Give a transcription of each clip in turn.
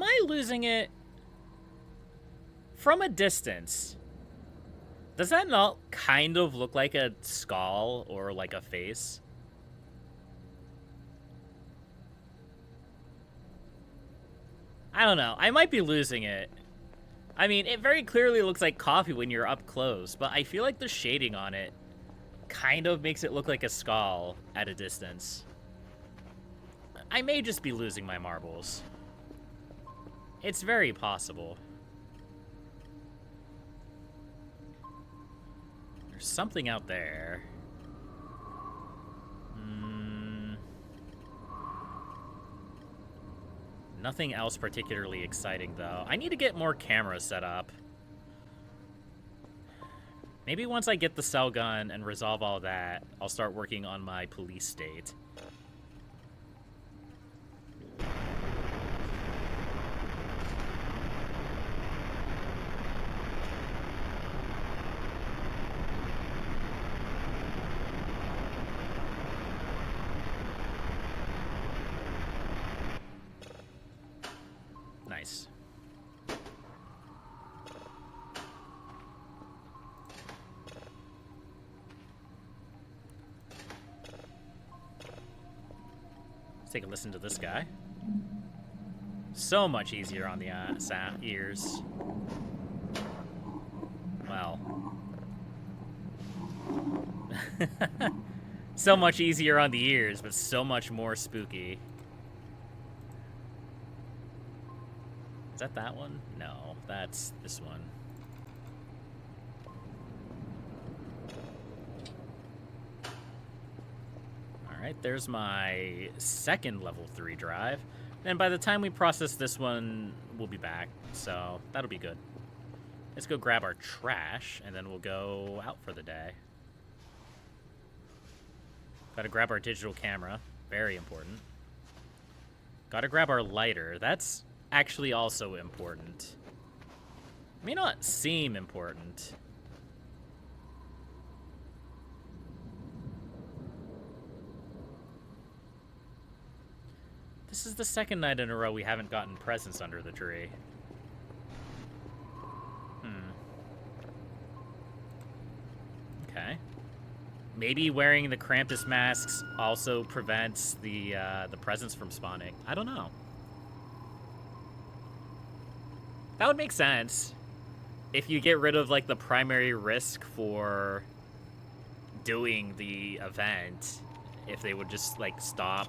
I losing it? From a distance, does that not kind of look like a skull or like a face? I don't know. I might be losing it. I mean, it very clearly looks like coffee when you're up close, but I feel like the shading on it kind of makes it look like a skull at a distance. I may just be losing my marbles. It's very possible. There's something out there. Nothing else particularly exciting, though. I need to get more cameras set up. Maybe once I get the cell gun and resolve all that, I'll start working on my police state. Nice. Let's take a listen to this guy. So much easier on the ears. Well. So much easier on the ears, but so much more spooky. Is that one? No, that's this one. Alright, there's my second level 3 drive. And by the time we process this one, we'll be back. So that'll be good. Let's go grab our trash, and then we'll go out for the day. Gotta grab our digital camera. Very important. Gotta grab our lighter. That's actually also important. It may not seem important. This is the second night in a row we haven't gotten presents under the tree. Okay. Maybe wearing the Krampus masks also prevents the presents from spawning. I don't know. That would make sense. If you get rid of, like, the primary risk for doing the event, if they would just, like, stop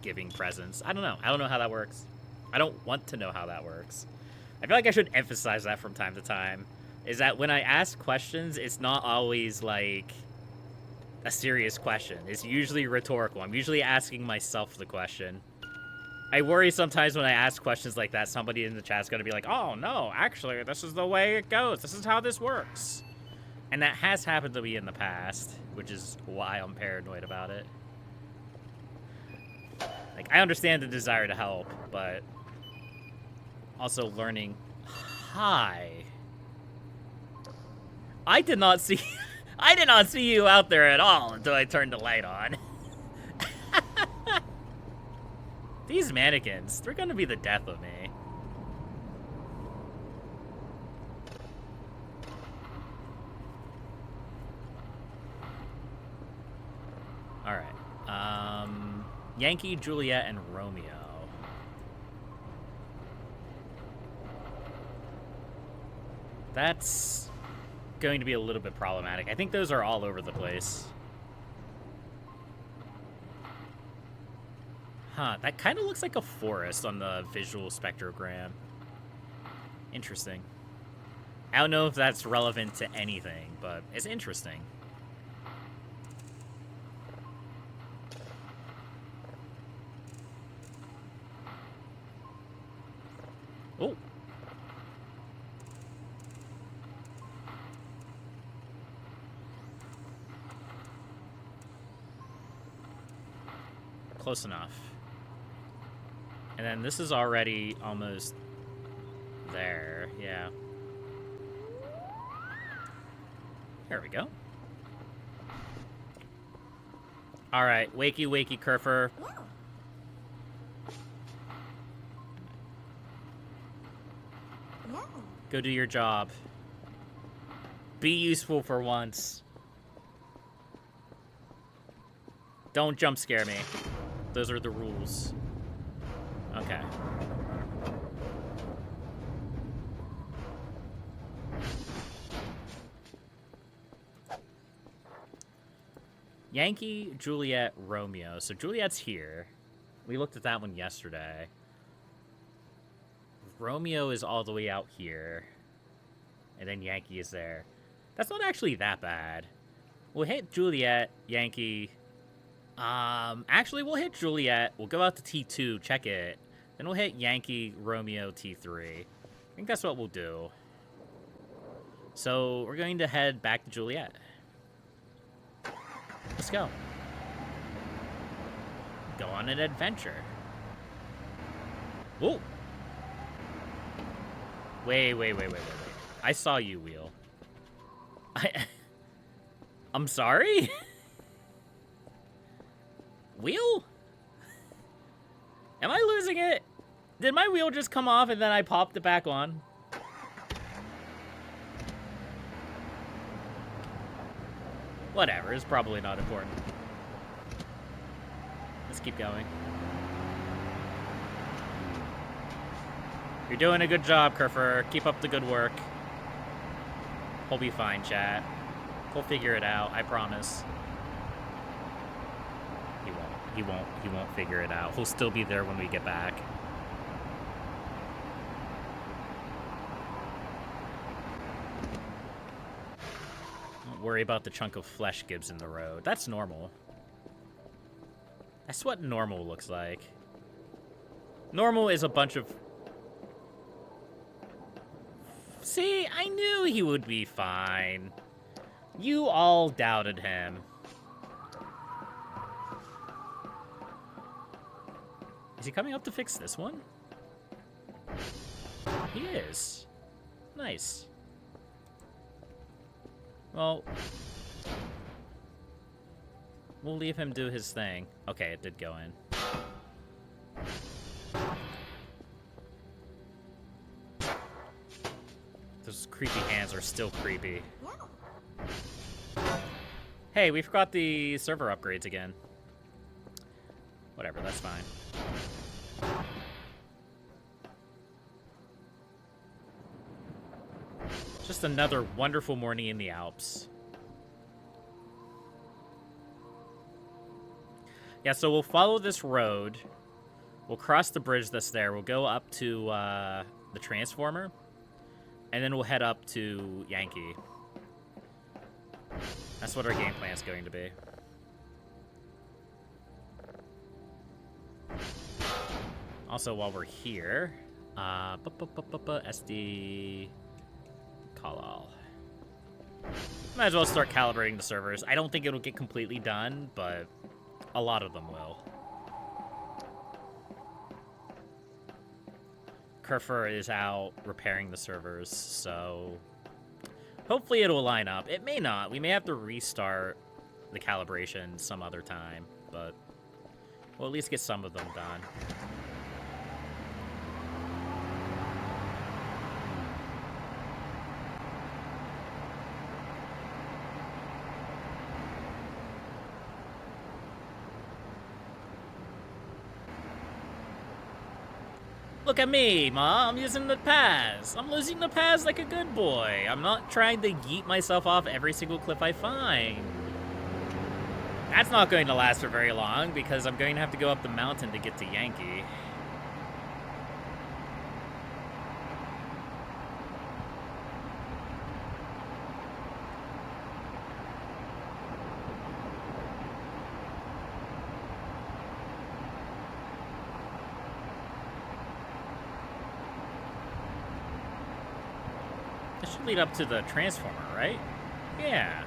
giving presents. I don't know. I don't know how that works. I don't want to know how that works. I feel like I should emphasize that from time to time. Is that when I ask questions, it's not always, like, a serious question. It's usually rhetorical. I'm usually asking myself the question. I worry sometimes when I ask questions like that, somebody in the chat's going to be like, oh, no, actually, this is the way it goes. This is how this works. And that has happened to me in the past, which is why I'm paranoid about it. Like, I understand the desire to help, but also learning. Hi. I did not see you out there at all until I turned the light on. These mannequins, they're gonna be the death of me. Alright. Yankee, Juliet, and Romeo. That's going to be a little bit problematic. I think those are all over the place. Huh, that kind of looks like a forest on the visual spectrogram. Interesting. I don't know if that's relevant to anything, but it's interesting. Oh. Close enough. And then this is already almost there, yeah. There we go. Alright, wakey wakey Kerfer. Go do your job. Be useful for once. Don't jump scare me. Those are the rules. Okay. Yankee, Juliet, Romeo. So Juliet's here. We looked at that one yesterday. Romeo is all the way out here. And then Yankee is there. That's not actually that bad. We'll hit Juliet, Yankee. Actually, we'll hit Juliet. We'll go out to T2, check it. Then we'll hit Yankee, Romeo, T3. I think that's what we'll do. So we're going to head back to Juliet. Let's go. Go on an adventure. Whoa. Wait. I saw you, Wheel. I'm sorry? Wheel? Am I losing it? Did my wheel just come off and then I popped it back on? Whatever, it's probably not important. Let's keep going. You're doing a good job, Kerfer. Keep up the good work. We'll be fine, chat. We'll figure it out, I promise. He won't figure it out. He'll still be there when we get back. Don't worry about the chunk of flesh Gibbs in the road. That's normal. That's what normal looks like. Normal is a bunch of... See, I knew he would be fine. You all doubted him. Is he coming up to fix this one? He is. Nice. Well, we'll leave him do his thing. Okay, it did go in. Those creepy hands are still creepy. Hey, we forgot the server upgrades again. Whatever, that's fine. Just another wonderful morning in the Alps. Yeah, so we'll follow this road. We'll cross the bridge that's there. We'll go up to the transformer. And then we'll head up to Yankee. That's what our game plan is going to be. Also, while we're here, SD Kalal. Might as well start calibrating the servers. I don't think it'll get completely done, but a lot of them will. Kerfer is out repairing the servers, so hopefully it'll line up. It may not. We may have to restart the calibration some other time, but we'll at least get some of them done. Look at me, Ma. I'm using the pass. I'm losing the pass like a good boy. I'm not trying to yeet myself off every single cliff I find. That's not going to last for very long because I'm going to have to go up the mountain to get to Yankee. This should lead up to the transformer, right? Yeah.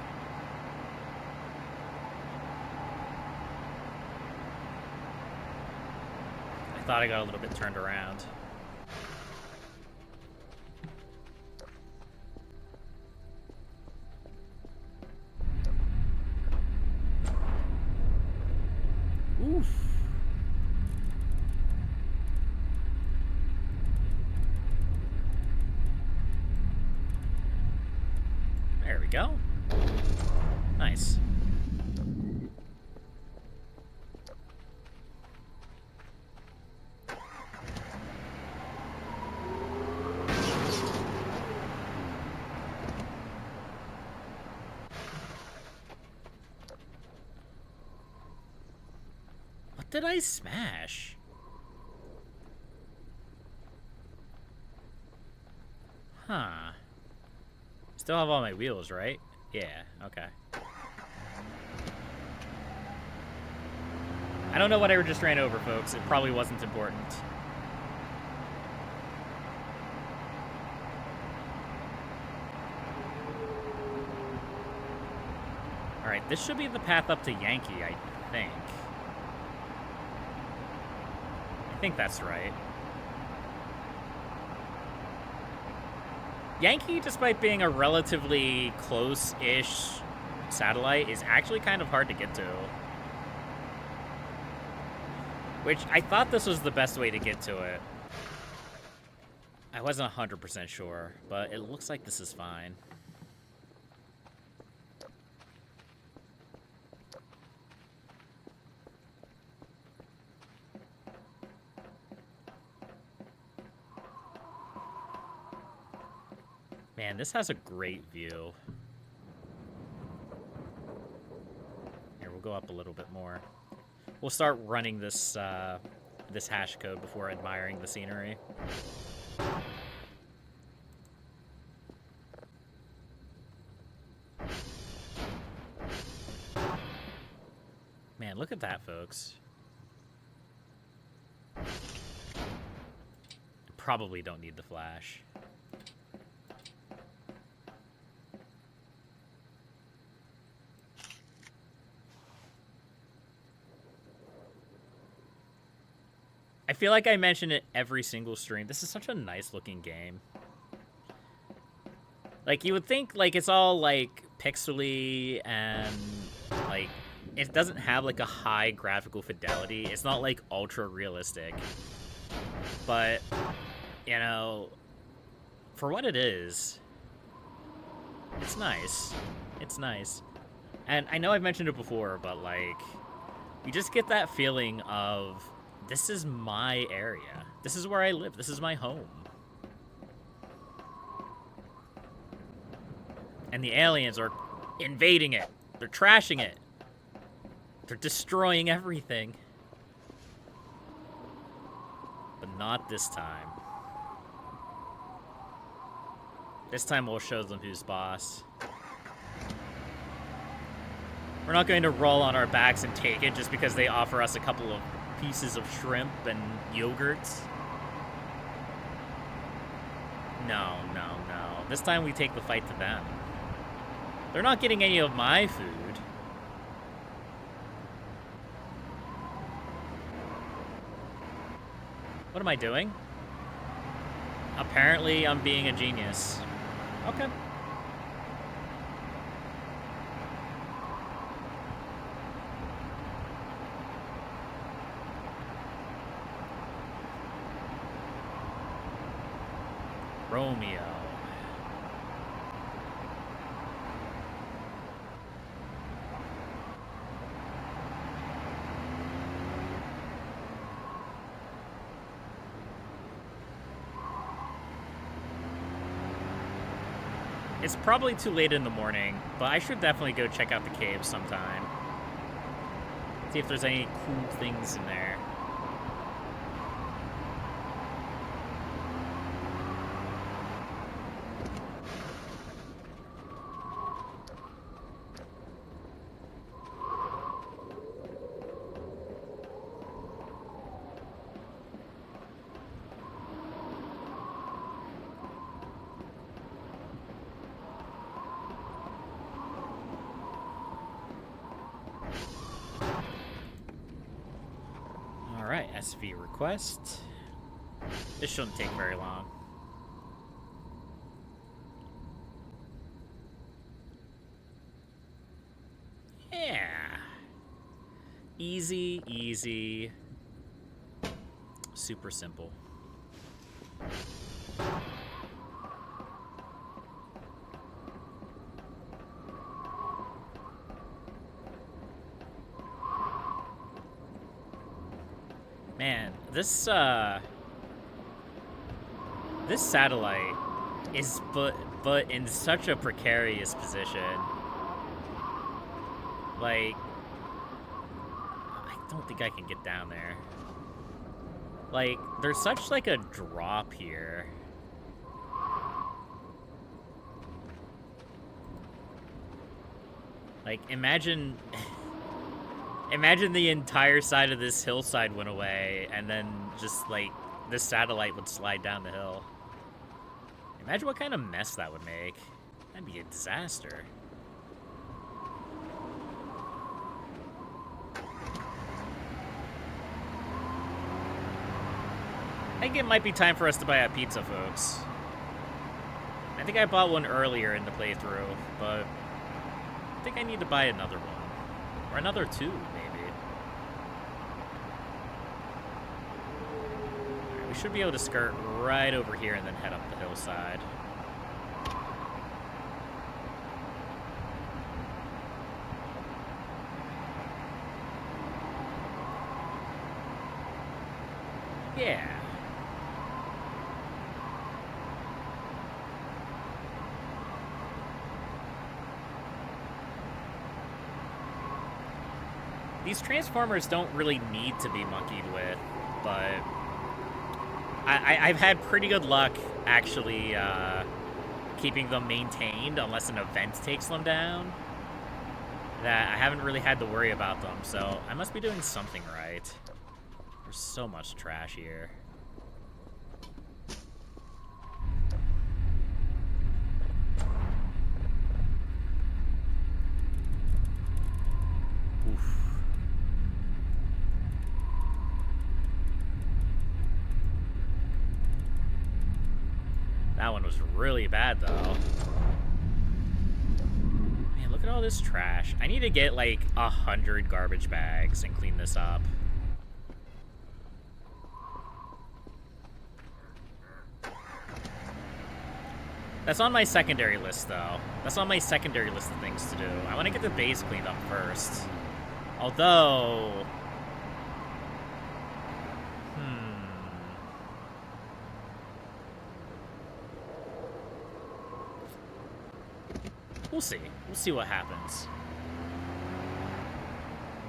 I thought I got a little bit turned around. Oof. go. Nice. What did I smash? Huh. Still have all my wheels, right? Yeah, okay. I don't know what I just ran over, folks. It probably wasn't important. Alright, this should be the path up to Yankee, I think. I think that's right. Yankee, despite being a relatively close-ish satellite, is actually kind of hard to get to. Which, I thought this was the best way to get to it. I wasn't 100% sure, but it looks like this is fine. Man, this has a great view. Here, we'll go up a little bit more. We'll start running this this hash code before admiring the scenery. Man, look at that, folks. Probably don't need the flash. I feel like I mention it every single stream. This is such a nice looking game. Like, you would think, like, it's all, like, pixely and, like, it doesn't have, like, a high graphical fidelity. It's not, like, ultra realistic. But, you know, for what it is, it's nice. It's nice. And I know I've mentioned it before, but, like, you just get that feeling of, this is my area. This is where I live. This is my home. And the aliens are invading it. They're trashing it. They're destroying everything. But not this time. This time we'll show them who's boss. We're not going to roll on our backs and take it just because they offer us a couple of pieces of shrimp and yogurts. No, no, no. This time we take the fight to them. They're not getting any of my food. What am I doing? Apparently I'm being a genius. Okay. Romeo. It's probably too late in the morning, but I should definitely go check out the caves sometime. See if there's any cool things in there. Alright, SV request. This shouldn't take very long. Yeah. Easy, easy. Super simple. Man, this satellite is but in such a precarious position. Like, I don't think I can get down there. Like, there's such like a drop here. Like, imagine the entire side of this hillside went away, and then just, like, this satellite would slide down the hill. Imagine what kind of mess that would make. That'd be a disaster. I think it might be time for us to buy a pizza, folks. I think I bought one earlier in the playthrough, but I think I need to buy another one. Or another two, maybe. Right, we should be able to skirt right over here and then head up the hillside. Yeah. These Transformers don't really need to be monkeyed with, but I've had pretty good luck, actually, keeping them maintained unless an event takes them down. That I haven't really had to worry about them, so I must be doing something right. There's so much trash here. Oof. That one was really bad, though. Man, look at all this trash. I need to get, like, 100 garbage bags and clean this up. That's on my secondary list, though. That's on my secondary list of things to do. I want to get the base cleaned up first. Although... We'll see. We'll see what happens.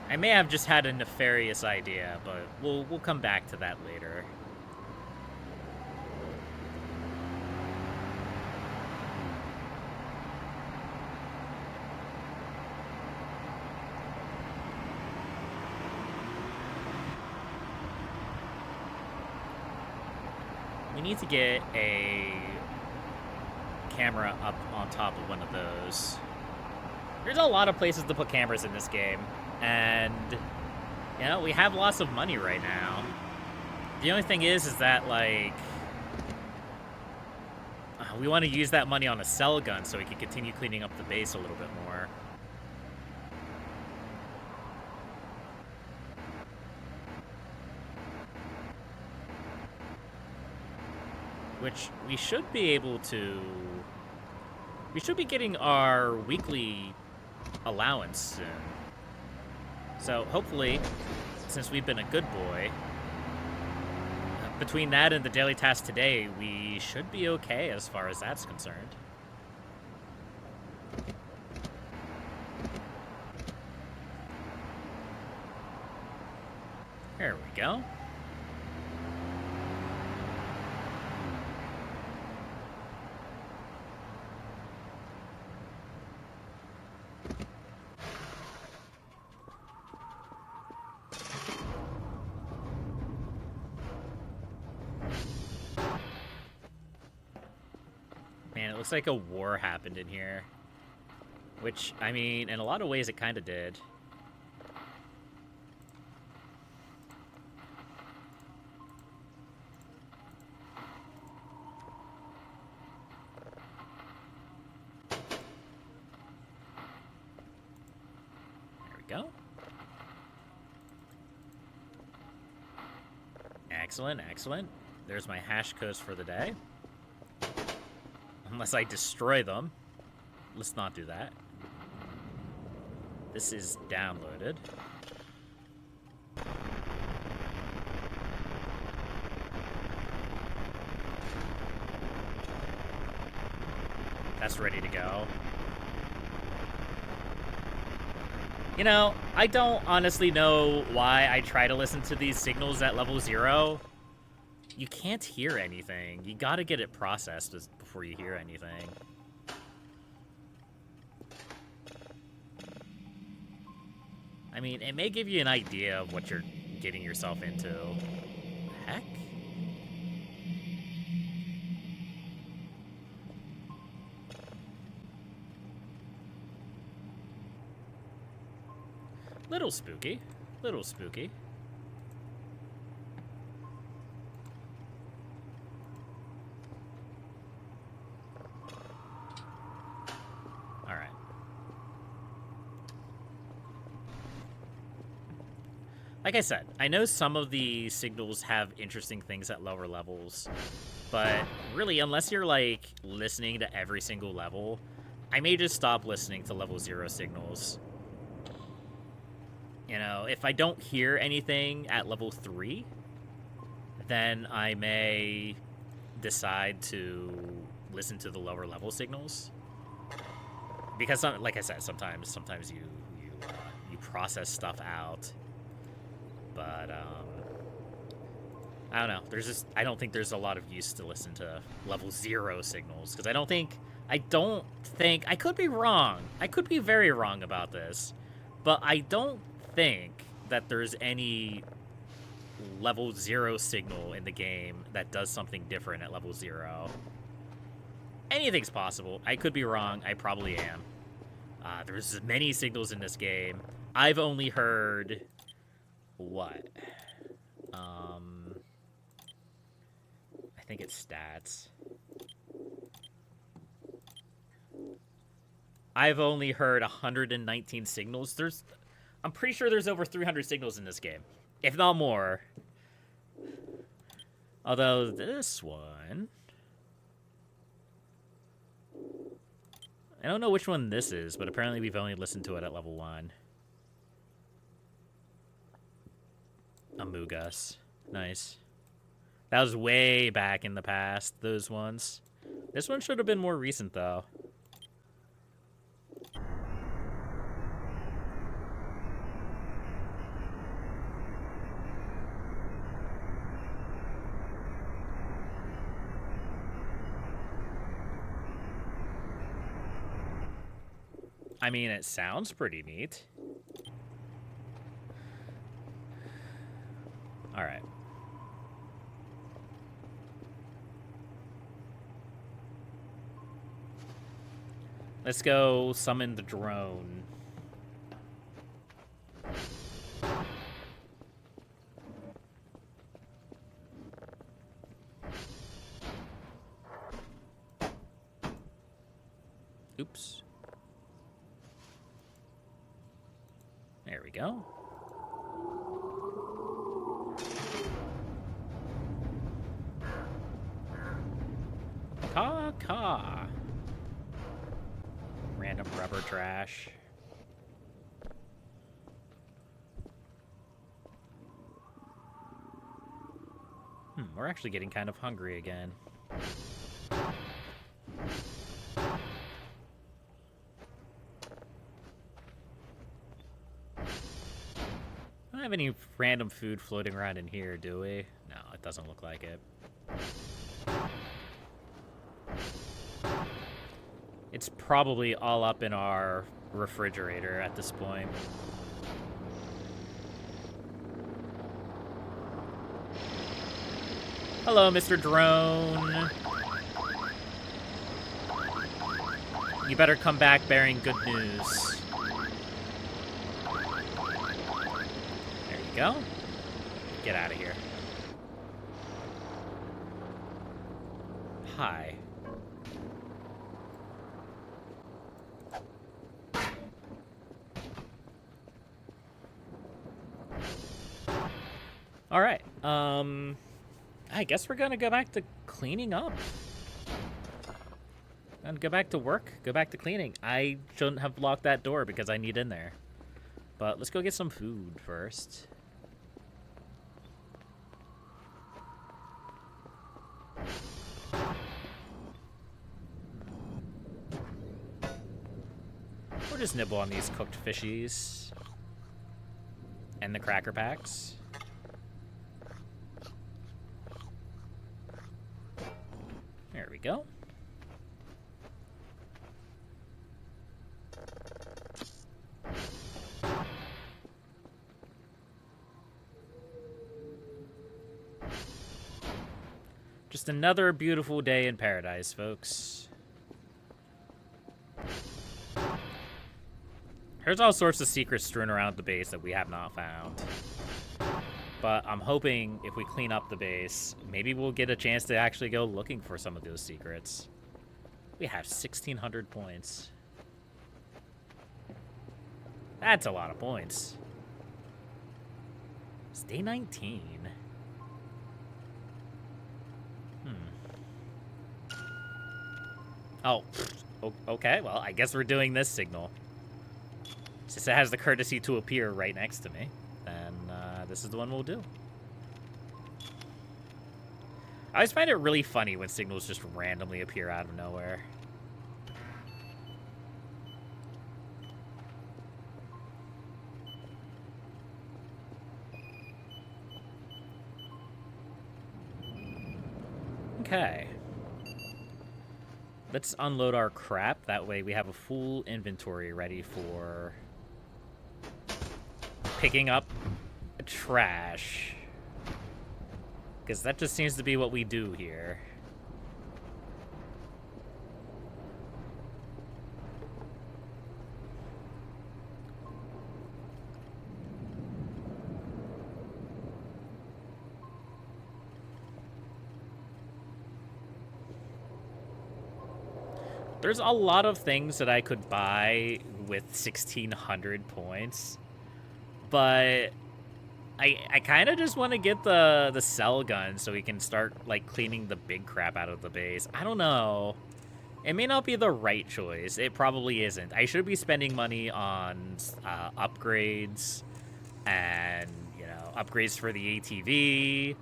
I may have just had a nefarious idea, but we'll come back to that later. We need to get a camera up on top of one of those. There's a lot of places to put cameras in this game, and, you know, we have lots of money right now. The only thing is that, like, we want to use that money on a cell gun so we can continue cleaning up the base a little bit more. Which we should be able to... We should be getting our weekly allowance soon. So hopefully, since we've been a good boy, between that and the daily task today, we should be okay as far as that's concerned. There we go. Man, it looks like a war happened in here. Which, I mean, in a lot of ways it kind of did. There we go. Excellent, excellent. There's my hash codes for the day. Unless I destroy them. Let's not do that. This is downloaded. That's ready to go. You know, I don't honestly know why I try to listen to these signals at level 0. You can't hear anything. You gotta get it processed before you hear anything. I mean, it may give you an idea of what you're getting yourself into. Heck? Little spooky. Little spooky. Alright. Like I said, I know some of the signals have interesting things at lower levels, but really, unless you're, like, listening to every single level, I may just stop listening to level 0 signals. You know, if I don't hear anything at level 3, then I may decide to listen to the lower level signals. Because, like I said, sometimes you process stuff out. But, I don't know. I don't think there's a lot of use to listen to level 0 signals. Because I don't think, I could be wrong. I could be very wrong about this. But I don't think that there's any level 0 signal in the game that does something different at level 0. Anything's possible. I could be wrong. I probably am. There's many signals in this game. I've only heard... what? I think it's stats. I've only heard 119 signals. I'm pretty sure there's over 300 signals in this game, if not more. Although this one, I don't know which one this is, but apparently we've only listened to it at level 1. Amogus. Nice. That was way back in the past, those ones. This one should have been more recent, though. I mean, it sounds pretty neat. All right. Let's go summon the drone. Oops. There we go. Caw. Random rubber trash. We're actually getting kind of hungry again. I don't have any random food floating around in here, do we? No, it doesn't look like it. It's probably all up in our refrigerator at this point. Hello, Mr. Drone. You better come back bearing good news. There you go. Get out of here. Hi. All right. I guess we're gonna go back to cleaning up. And go back to work, go back to cleaning. I shouldn't have locked that door because I need in there. But let's go get some food first. just nibble on these cooked fishies. And the cracker packs. There we go. Just another beautiful day in paradise, folks. There's all sorts of secrets strewn around the base that we have not found. But I'm hoping if we clean up the base, maybe we'll get a chance to actually go looking for some of those secrets. We have 1,600 points. That's a lot of points. It's day 19. Oh, okay. Well, I guess we're doing this signal. Since it has the courtesy to appear right next to me, then this is the one we'll do. I always find it really funny when signals just randomly appear out of nowhere. Okay. Let's unload our crap. That way we have a full inventory ready for picking up trash. Because that just seems to be what we do here. There's a lot of things that I could buy with 1,600 points, but I kind of just want to get the cell gun so we can start, like, cleaning the big crap out of the base. I don't know. It may not be the right choice. It probably isn't. I should be spending money on upgrades and, you know, upgrades for the ATV,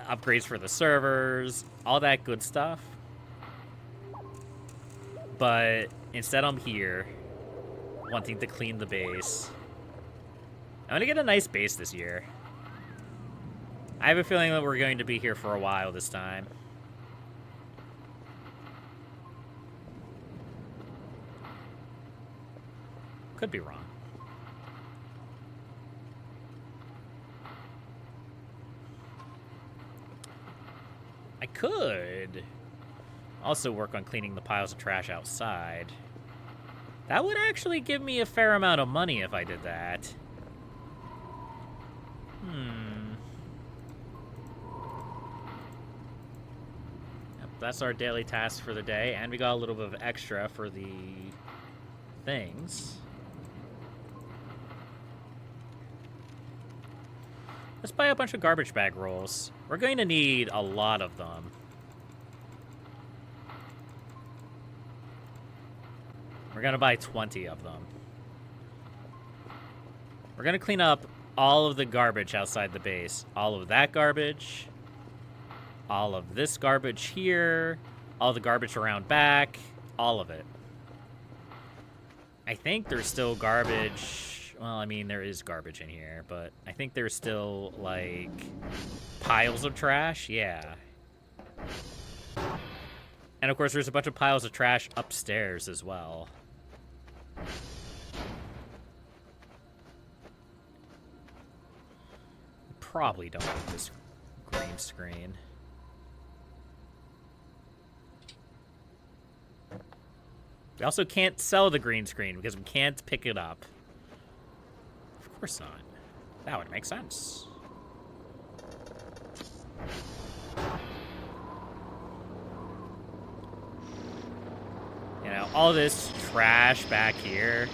upgrades for the servers, all that good stuff. But instead I'm here, wanting to clean the base. I'm gonna get a nice base this year. I have a feeling that we're going to be here for a while this time. Could be wrong. I could also work on cleaning the piles of trash outside. That would actually give me a fair amount of money if I did that. Yep, that's our daily task for the day, and we got a little bit of extra for the things. Let's buy a bunch of garbage bag rolls. We're going to need a lot of them. We're going to buy 20 of them. We're going to clean up all of the garbage outside the base. All of that garbage. All of this garbage here. All the garbage around back. All of it. I think there's still garbage. Well, I mean, there is garbage in here, but I think there's still, like, piles of trash. Yeah. And, of course, there's a bunch of piles of trash upstairs as well. Probably don't need this green screen. We also can't sell the green screen because we can't pick it up. Of course not. That would make sense. You know, all this trash back here,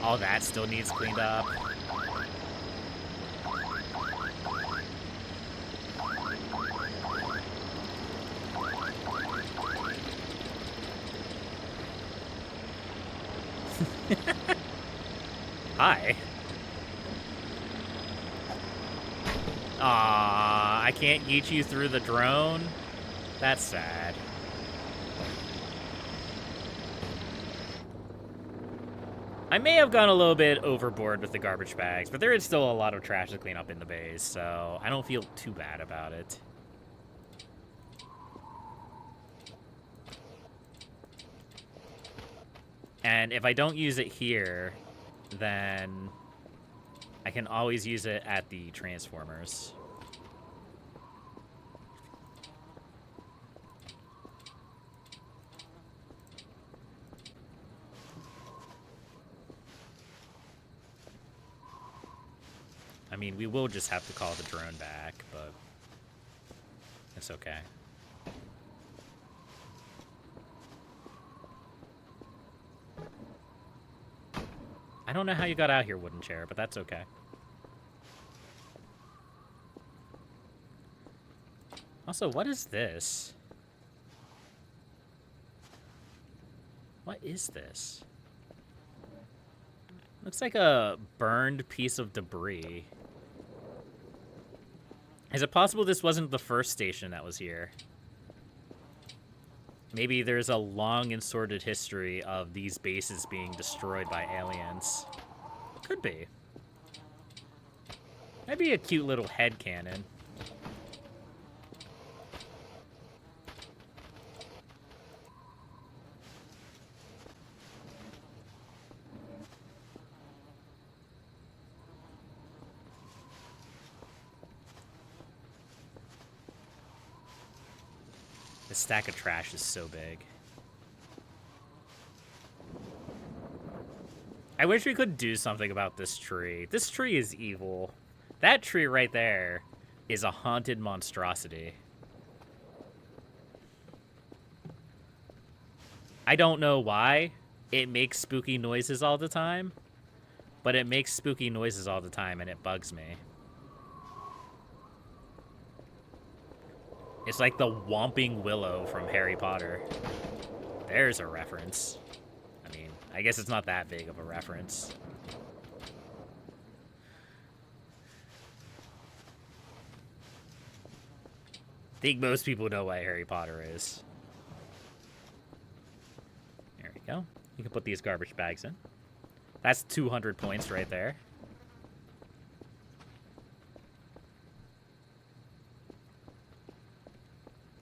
all that still needs cleaned up. Hi. Aw, I can't yeet you through the drone? That's sad. I may have gone a little bit overboard with the garbage bags, but there is still a lot of trash to clean up in the bays, so I don't feel too bad about it. And if I don't use it here, then I can always use it at the transformers. I mean, we will just have to call the drone back, but it's okay. I don't know how you got out here, wooden chair, but that's okay. Also, what is this? What is this? Looks like a burned piece of debris. Is it possible this wasn't the first station that was here? Maybe there's a long and sordid history of these bases being destroyed by aliens. Could be. That'd be a cute little headcanon. The stack of trash is so big. I wish we could do something about this tree. This tree is evil. That tree right there is a haunted monstrosity. I don't know why it makes spooky noises all the time, but it makes spooky noises all the time and it bugs me. It's like the Whomping Willow from Harry Potter. There's a reference. I mean, I guess it's not that big of a reference. I think most people know what Harry Potter is. There we go. You can put these garbage bags in. That's 200 points right there.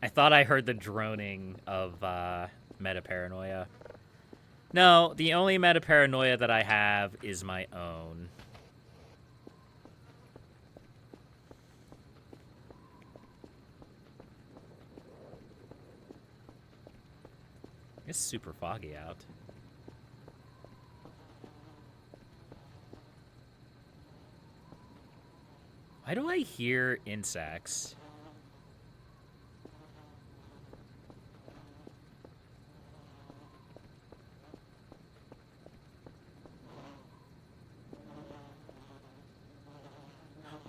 I thought I heard the droning of meta-paranoia. No, the only meta-paranoia that I have is my own. It's super foggy out. Why do I hear insects?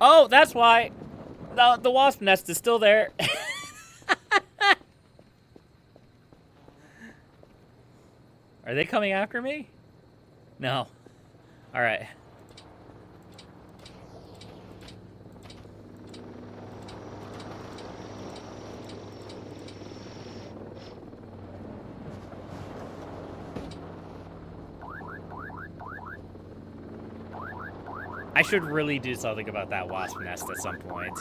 Oh, that's why. The wasp nest is still there. Are they coming after me? No. All right. I should really do something about that wasp nest at some point.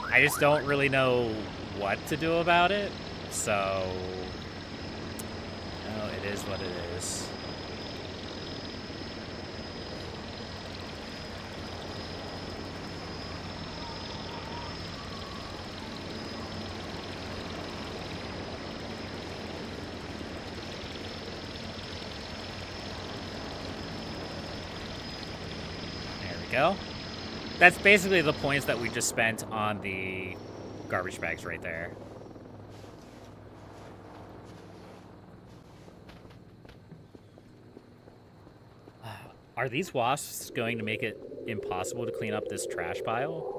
I just don't really know what to do about it, so... Oh, it is what it is. Go. That's basically the points that we just spent on the garbage bags right there. Are these wasps going to make it impossible to clean up this trash pile?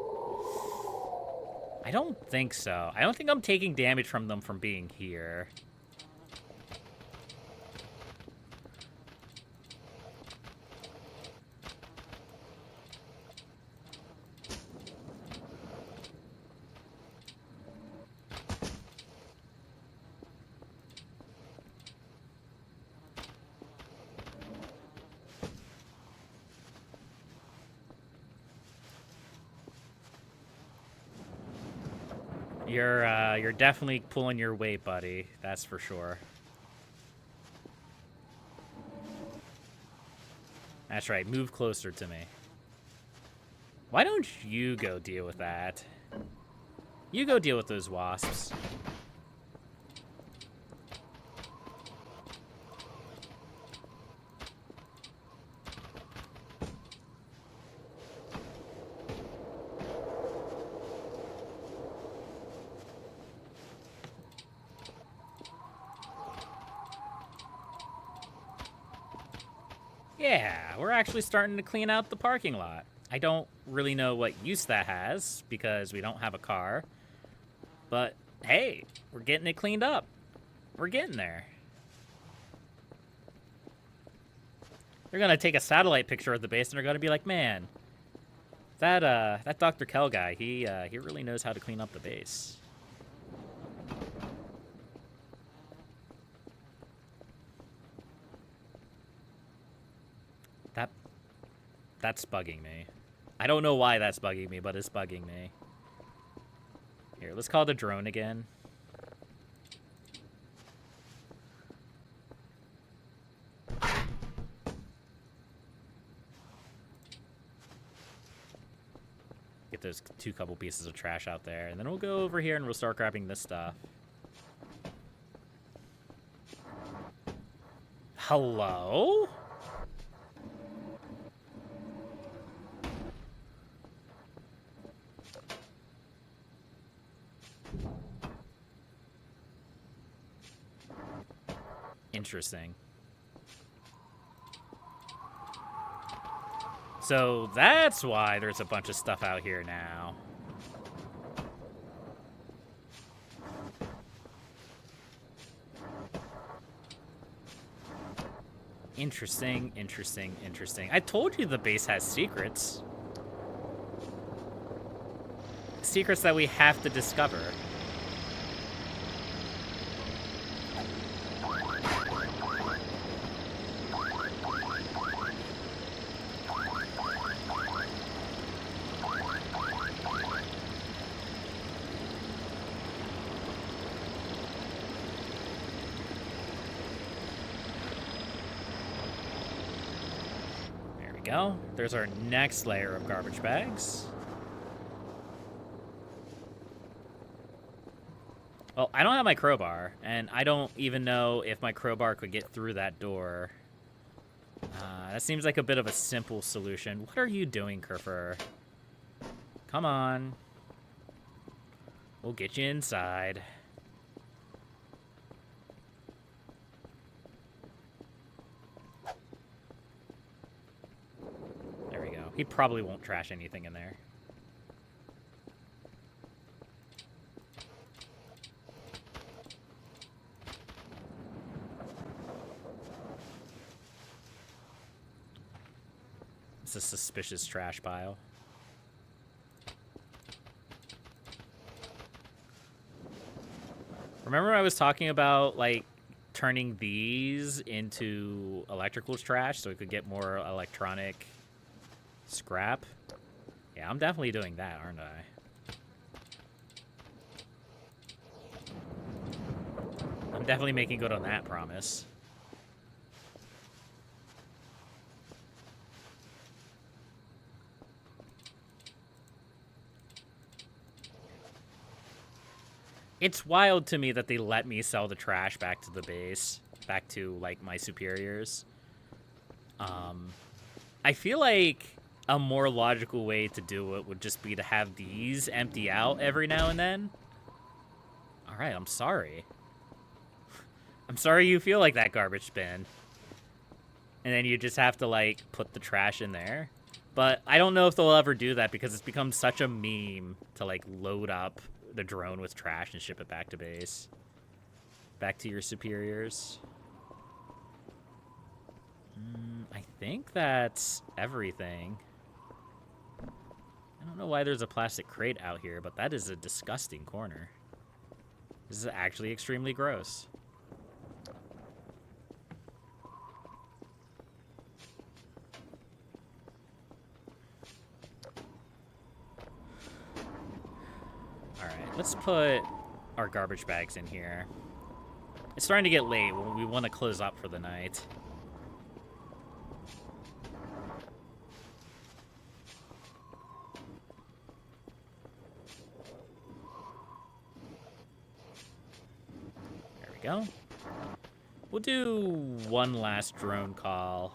I don't think so. I don't think I'm taking damage from them from being here. You're definitely pulling your weight, buddy. That's for sure. That's right. Move closer to me. Why don't you go deal with that? You go deal with those wasps. Yeah, we're actually starting to clean out the parking lot. I don't really know what use that has because we don't have a car. But hey, we're getting it cleaned up. We're getting there. They're gonna take a satellite picture of the base and they're gonna be like, man, that Dr. Kell guy, he really knows how to clean up the base. That's bugging me. I don't know why that's bugging me, but it's bugging me. Here, let's call the drone again. Get those couple pieces of trash out there, and then we'll go over here and we'll start grabbing this stuff. Hello? Interesting. So that's why there's a bunch of stuff out here now. Interesting, interesting, interesting. I told you the base has secrets. Secrets that we have to discover. Go. There's our next layer of garbage bags. Well, I don't have my crowbar, and I don't even know if my crowbar could get through that door. That seems like a bit of a simple solution. What are you doing, Kerfer? Come on. We'll get you inside. He probably won't trash anything in there. It's a suspicious trash pile. Remember I was talking about, like, turning these into electrical trash so we could get more electronic scrap? Yeah, I'm definitely doing that, aren't I? I'm definitely making good on that promise. It's wild to me that they let me sell the trash back to the base, back to, like, my superiors. I feel like a more logical way to do it would just be to have these empty out every now and then. All right, I'm sorry. I'm sorry you feel like that, garbage bin. And then you just have to, like, put the trash in there. But I don't know if they'll ever do that because it's become such a meme to, like, load up the drone with trash and ship it back to base. Back to your superiors. I think that's everything. I don't know why there's a plastic crate out here, but that is a disgusting corner. This is actually extremely gross. Alright. Let's put our garbage bags in here. It's starting to get late. We want to close up for the night. There we go. We'll do one last drone call.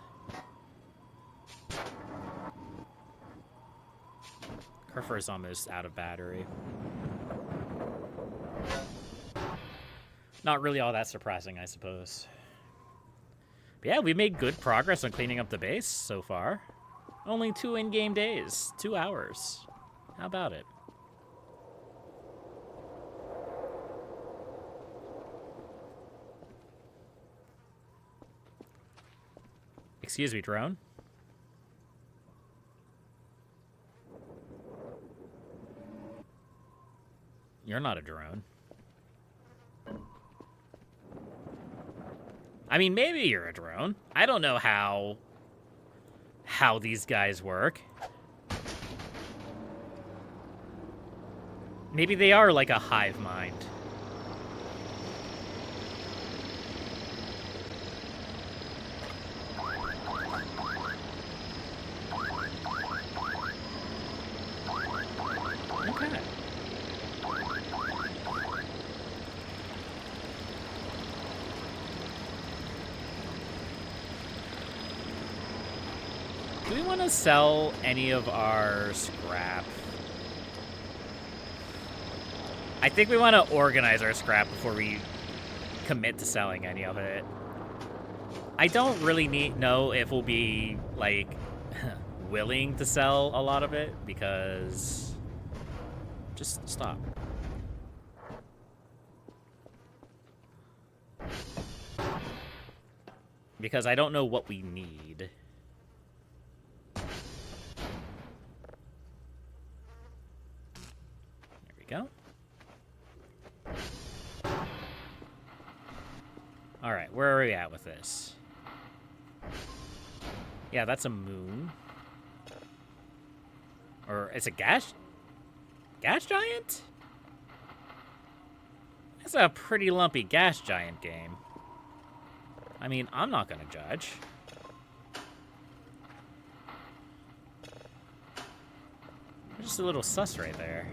Kerfer's almost out of battery. Not really all that surprising, I suppose. But yeah, we made good progress on cleaning up the base so far. Only 2 in-game days, 2 hours. How about it? Excuse me, drone. You're not a drone. I mean, maybe you're a drone. I don't know how these guys work. Maybe they are like a hive mind. Okay. Do we want to sell any of our scrap? I think we want to organize our scrap before we commit to selling any of it. I don't really know if we'll be, like, willing to sell a lot of it, because... Just stop. Because I don't know what we need. There we go. Alright, where are we at with this? Yeah, that's a moon. Or it's a gas giant? That's a pretty lumpy gas giant game. I mean, I'm not gonna judge. Just a little sus right there.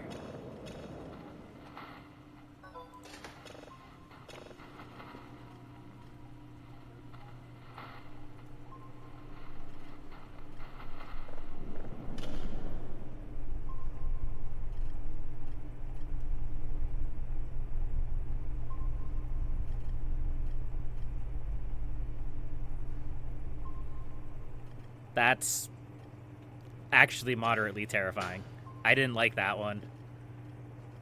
That's actually moderately terrifying. I didn't like that one.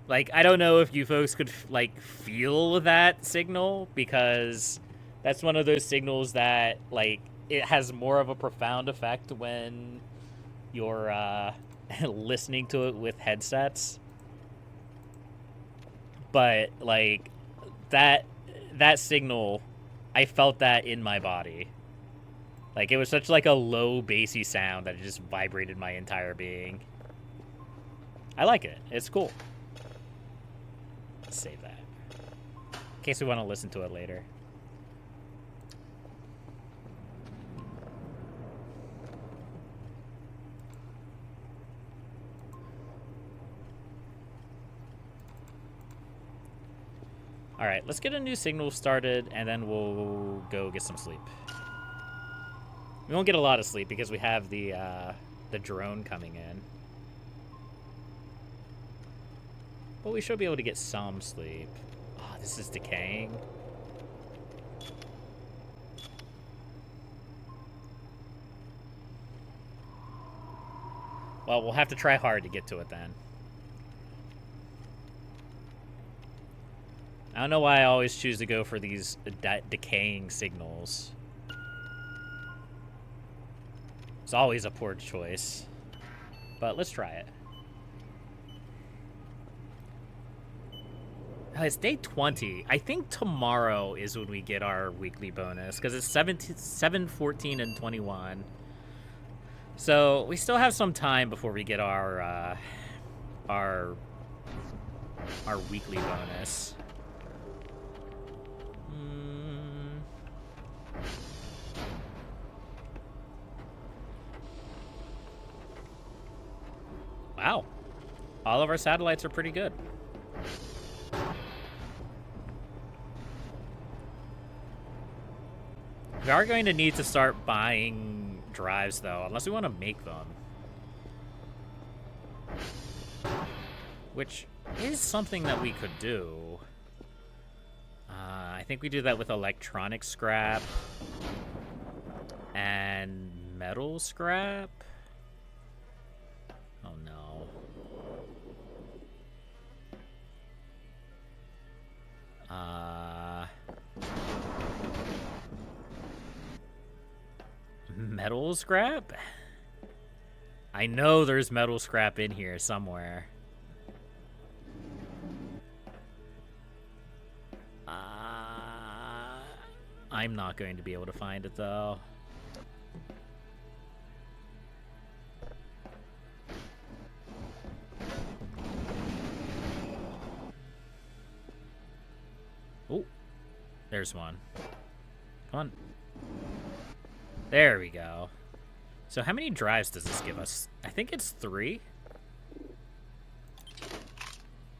Like, I don't know if you folks could, like, feel that signal, because that's one of those signals that, like, it has more of a profound effect when you're listening to it with headsets. But, like, that signal, I felt that in my body. Like, it was such, like, a low, bassy sound that it just vibrated my entire being. I like it. It's cool. Let's save that. In case we want to listen to it later. Alright, let's get a new signal started, and then we'll go get some sleep. We won't get a lot of sleep because we have the drone coming in. But we should be able to get some sleep. Oh, this is decaying. Well, we'll have to try hard to get to it then. I don't know why I always choose to go for these decaying signals. It's always a poor choice. But let's try it. It's day 20. I think tomorrow is when we get our weekly bonus, because it's 7, 14, and 21. So we still have some time before we get our our weekly bonus. Wow. All of our satellites are pretty good. We are going to need to start buying drives, though, unless we want to make them. Which is something that we could do. I think we do that with electronic scrap and metal scrap. Oh, no. Metal scrap? I know there's metal scrap in here somewhere. I'm not going to be able to find it, though. Oh, there's one. Come on. There we go. So how many drives does this give us? I think it's 3.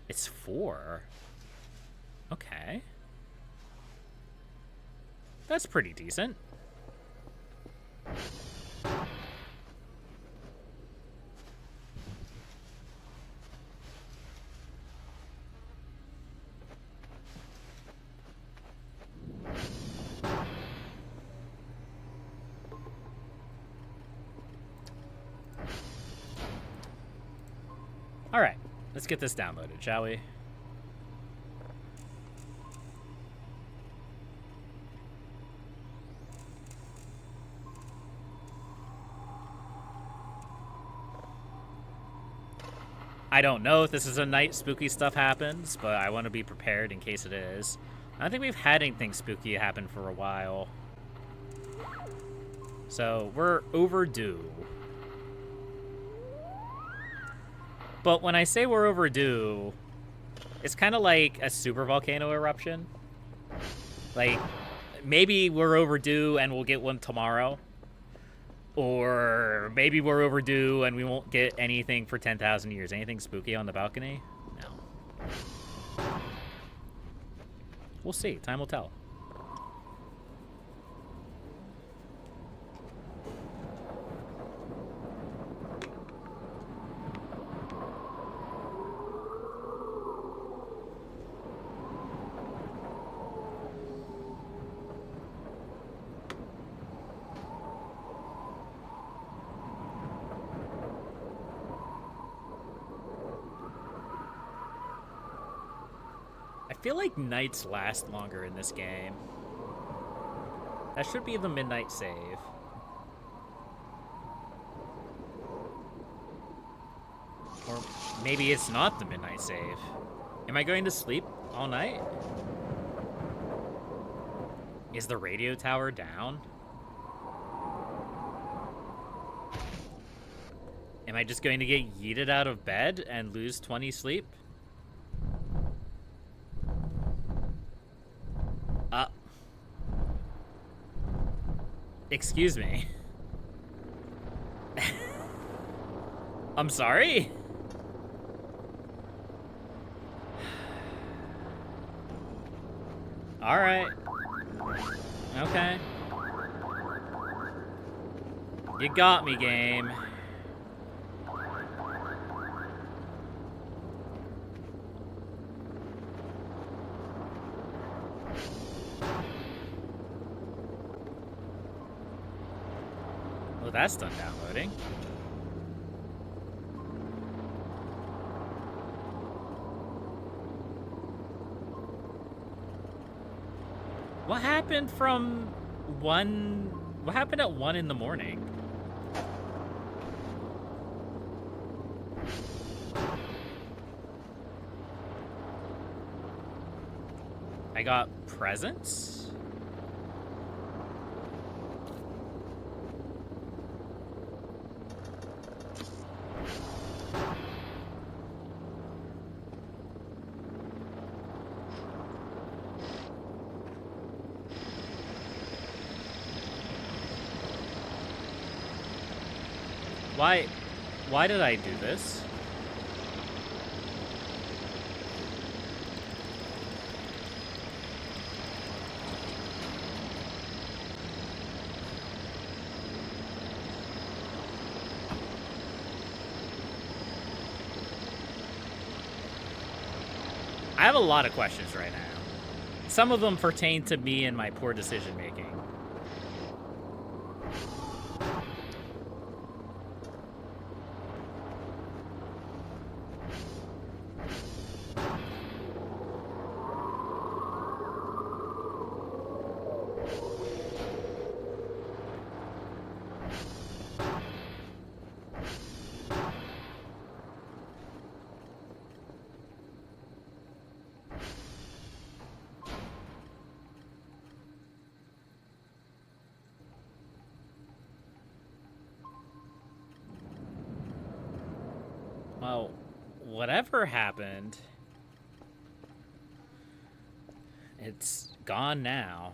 It's 4. Okay. That's pretty decent. All right, let's get this downloaded, shall we? I don't know if this is a night spooky stuff happens, but I want to be prepared in case it is. I don't think we've had anything spooky happen for a while. So we're overdue. But when I say we're overdue, it's kind of like a super volcano eruption. Like, maybe we're overdue and we'll get one tomorrow. Or maybe we're overdue and we won't get anything for 10,000 years. Anything spooky on the balcony? No. We'll see. Time will tell. I feel like nights last longer in this game. That should be the midnight save. Or maybe it's not the midnight save. Am I going to sleep all night? Is the radio tower down? Am I just going to get yeeted out of bed and lose 20 sleep? Excuse me. I'm sorry? Alright. Okay. You got me, game. Well, that's done downloading. What happened from 1? What happened at 1 in the morning? I got presents? Why? Why did I do this? I have a lot of questions right now. Some of them pertain to me and my poor decision making. Well, whatever happened, it's gone now.